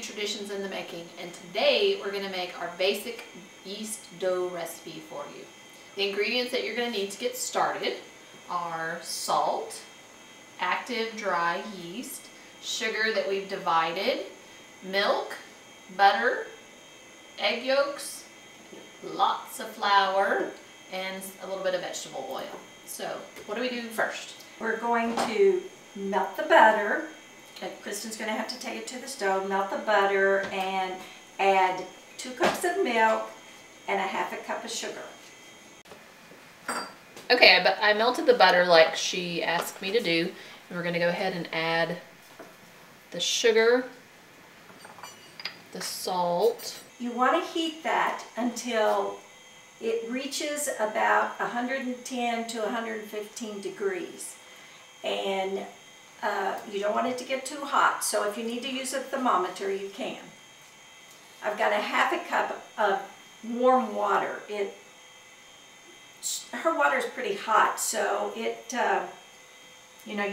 traditions in the making, and today we're going to make our basic yeast dough recipe for you. The ingredients that you're going to need to get started are salt, active dry yeast, sugar that we've divided, milk, butter, egg yolks, lots of flour, and a little bit of vegetable oil. So what do we do first? We're going to melt the butter. Kristen's going to have to take it to the stove, melt the butter, and add 2 cups of milk and 1/2 cup of sugar. Okay, but I melted the butter like she asked me to do, and we're going to go ahead and add the sugar, the salt. You want to heat that until it reaches about 110 to 115 degrees. And you don't want it to get too hot, so if you need to use a thermometer, you can. I've got 1/2 cup of warm water. Her water is pretty hot, so you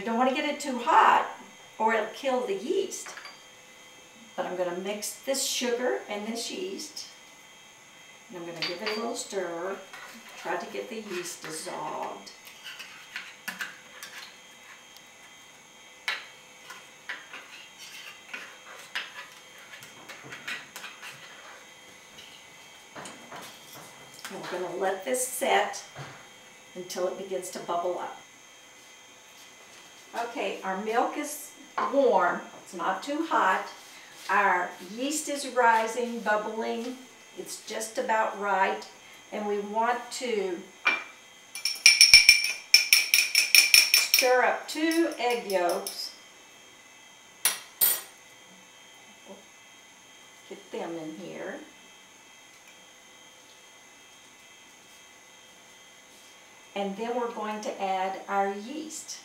don't want to get it too hot or it'll kill the yeast. But I'm going to mix this sugar and this yeast, and I'm going to give it a little stir, try to get the yeast dissolved. And we're going to let this set until it begins to bubble up. Okay, our milk is warm. It's not too hot. Our yeast is rising, bubbling. It's just about right. And we want to stir up 2 egg yolks. Get them in here. And then we're going to add our yeast.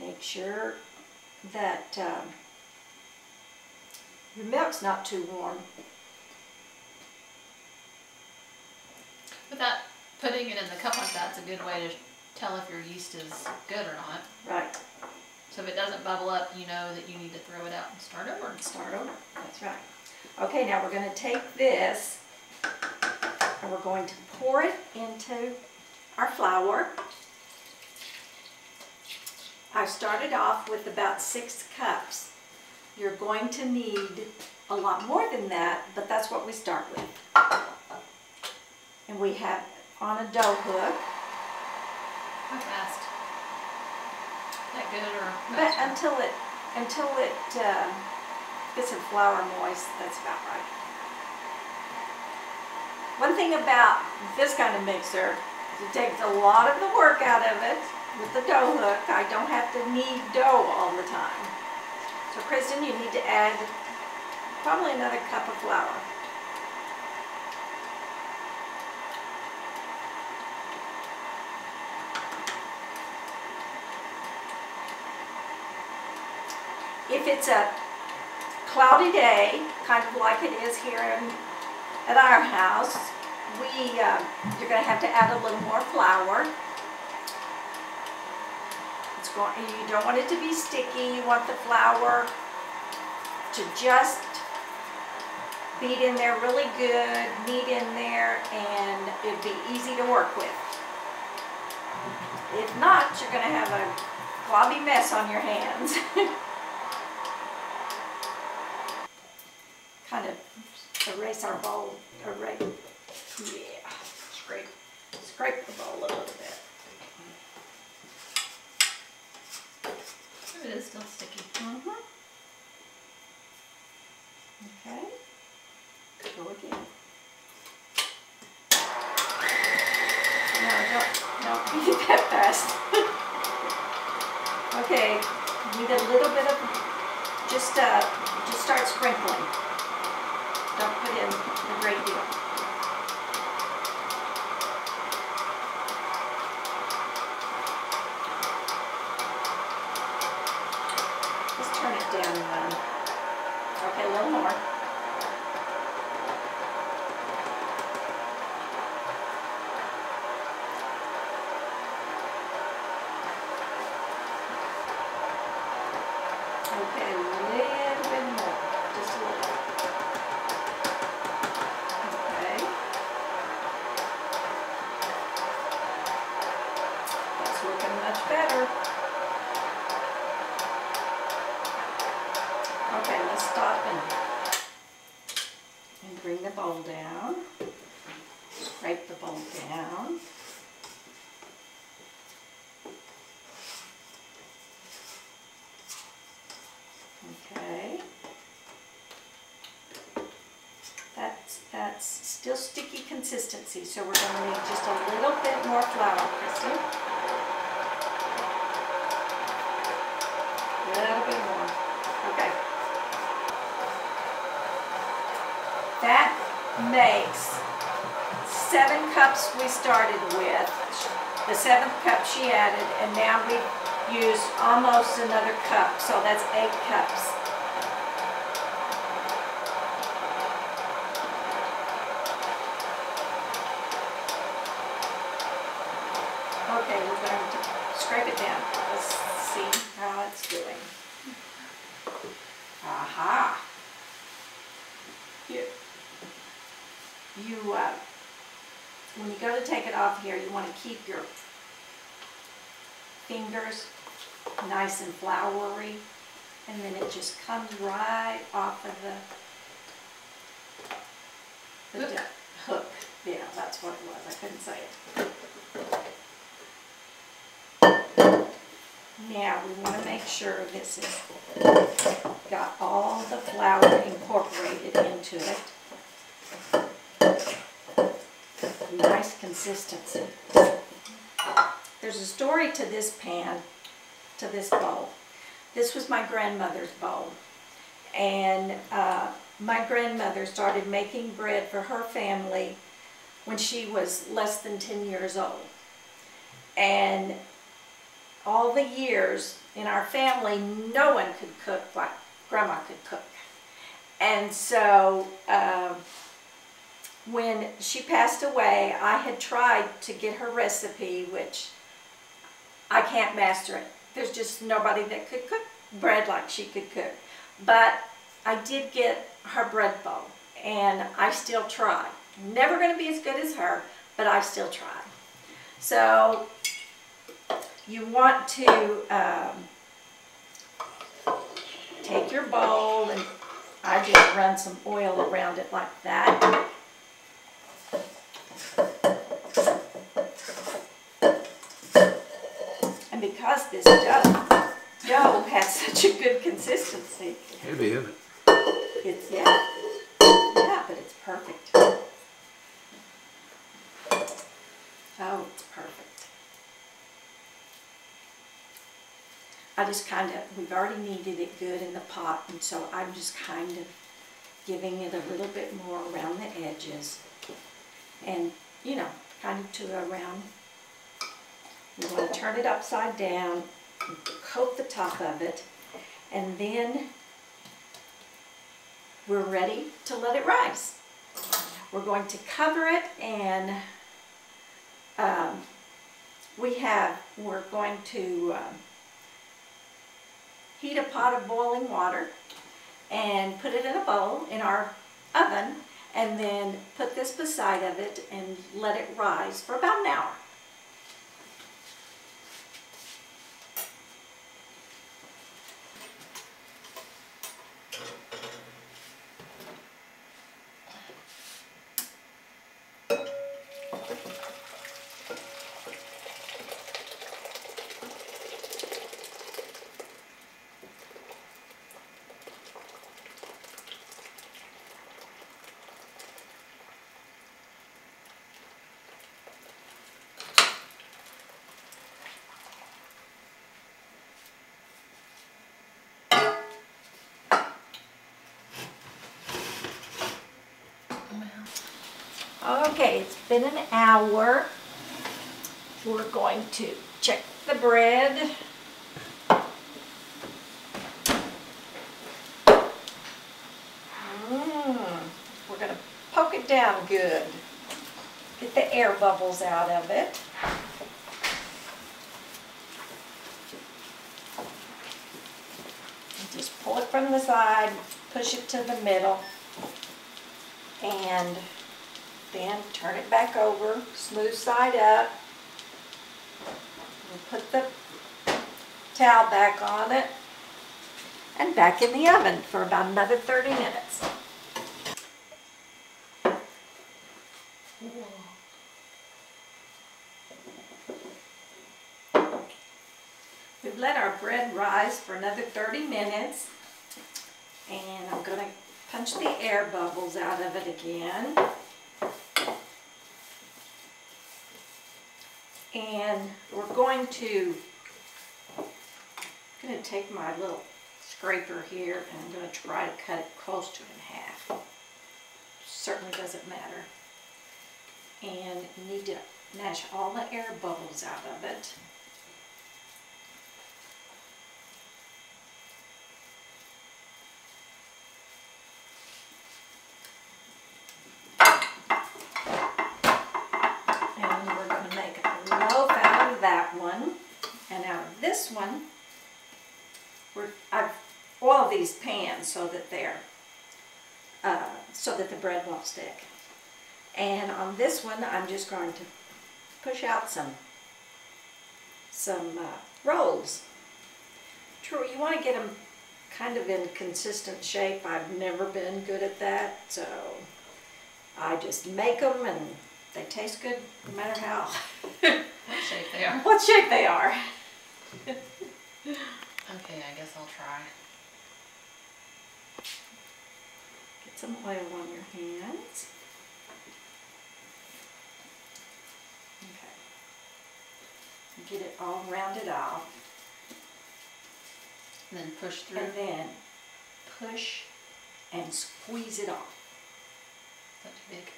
Make sure that your milk's not too warm. Without putting it in the cup like that, it's a good way to tell if your yeast is good or not. Right. So if it doesn't bubble up, you know that you need to throw it out and start over. Start over, that's right. Okay, now we're going to take this and we're going to pour it into our flour. I started off with about 6 cups. You're going to need a lot more than that, but that's what we start with. And we have on a dough hook. How fast? That good or But faster? until it gets the flour moist, that's about right. One thing about this kind of mixer is it takes a lot of the work out of it. With the dough hook, I don't have to knead dough all the time. So Kristen, you need to add probably another cup of flour. If it's a cloudy day, kind of like it is here at our house, you're going to have to add a little more flour. You don't want it to be sticky. You want the flour to just beat in there really good, knead in there, and it'd be easy to work with. If not, you're going to have a globby mess on your hands. Kind of erase our bowl. Yeah, scrape the bowl a little bit. It is still sticky. Okay. Go again. No, don't beat it that fast. Okay, you need a little bit of, just start sprinkling. Don't put in a great deal. Turn it down one. Okay, a little more. Okay, a little bit more. stop and bring the bowl down. Scrape the bowl down. Okay. That's still sticky consistency, so we're going to need just a little bit more flour, Kristen. A little bit more. Okay. That makes 7 cups we started with. The 7th cup she added, and now we've used almost another cup, so that's 8 cups. Okay, we're going to scrape it down. Let's see how it's doing. Aha! When you go to take it off here, you want to keep your fingers nice and floury, and then it just comes right off of the hook. Yeah, that's what it was. I couldn't say it. Now we want to make sure this has got all the flour incorporated into it. Nice consistency. There's a story to this pan, to this bowl. This was my grandmother's bowl, and my grandmother started making bread for her family when she was less than 10 years old. And all the years in our family, no one could cook like Grandma could cook. And so when she passed away, I had tried to get her recipe, which I can't master it. There's just nobody that could cook bread like she could cook. But I did get her bread bowl, and I still try. Never going to be as good as her, but I still try. So you want to take your bowl, and I just run some oil around it like that. And because this dough has such a good consistency. Heavy, isn't it? It's, yeah, but it's perfect. Oh, it's perfect. I just we've already kneaded it good in the pot, and so I'm just kind of giving it a little bit more around the edges. And, you know, kind of to around. You want to turn it upside down, and coat the top of it, and then we're ready to let it rise. We're going to cover it, and we're going to heat a pot of boiling water and put it in a bowl in our oven, and then put this beside of it and let it rise for about an hour. Okay, it's been an hour. We're going to check the bread. We're going to poke it down good. Get the air bubbles out of it. And just pull it from the side, push it to the middle, and then turn it back over, smooth side up. And put the towel back on it. and back in the oven for about another 30 minutes. We've let our bread rise for another 30 minutes, and I'm going to punch the air bubbles out of it again. And we're going to take my little scraper here and I'm going to try to cut it close to in half. Certainly doesn't matter. And you need to mash all the air bubbles out of it. And we're going to make a loaf out of that one. And out of this one, I've oiled these pans so that the bread won't stick. And on this one, I'm just going to push out some rolls. True, you want to get them kind of in consistent shape. I've never been good at that, so I just make them and they taste good no matter how. What shape they are. What shape they are. Okay, I guess I'll try. Get some oil on your hands. Okay. Get it all rounded off. And then push through. And then push and squeeze it off. Is that too big?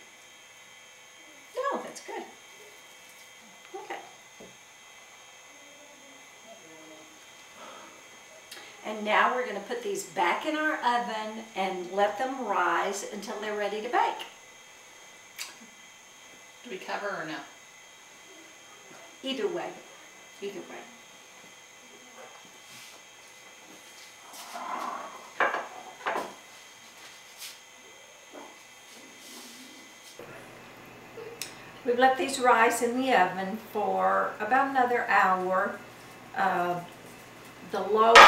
No, that's good. Okay. And now we're going to put these back in our oven and let them rise until they're ready to bake. Do we cover or no? Either way. Either way. We've let these rise in the oven for about another hour. The loaf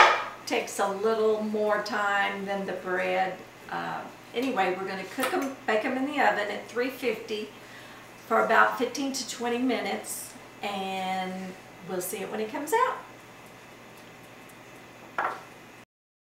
takes a little more time than the bread. Anyway, we're going to cook them, bake them in the oven at 350 for about 15 to 20 minutes, and we'll see it when it comes out.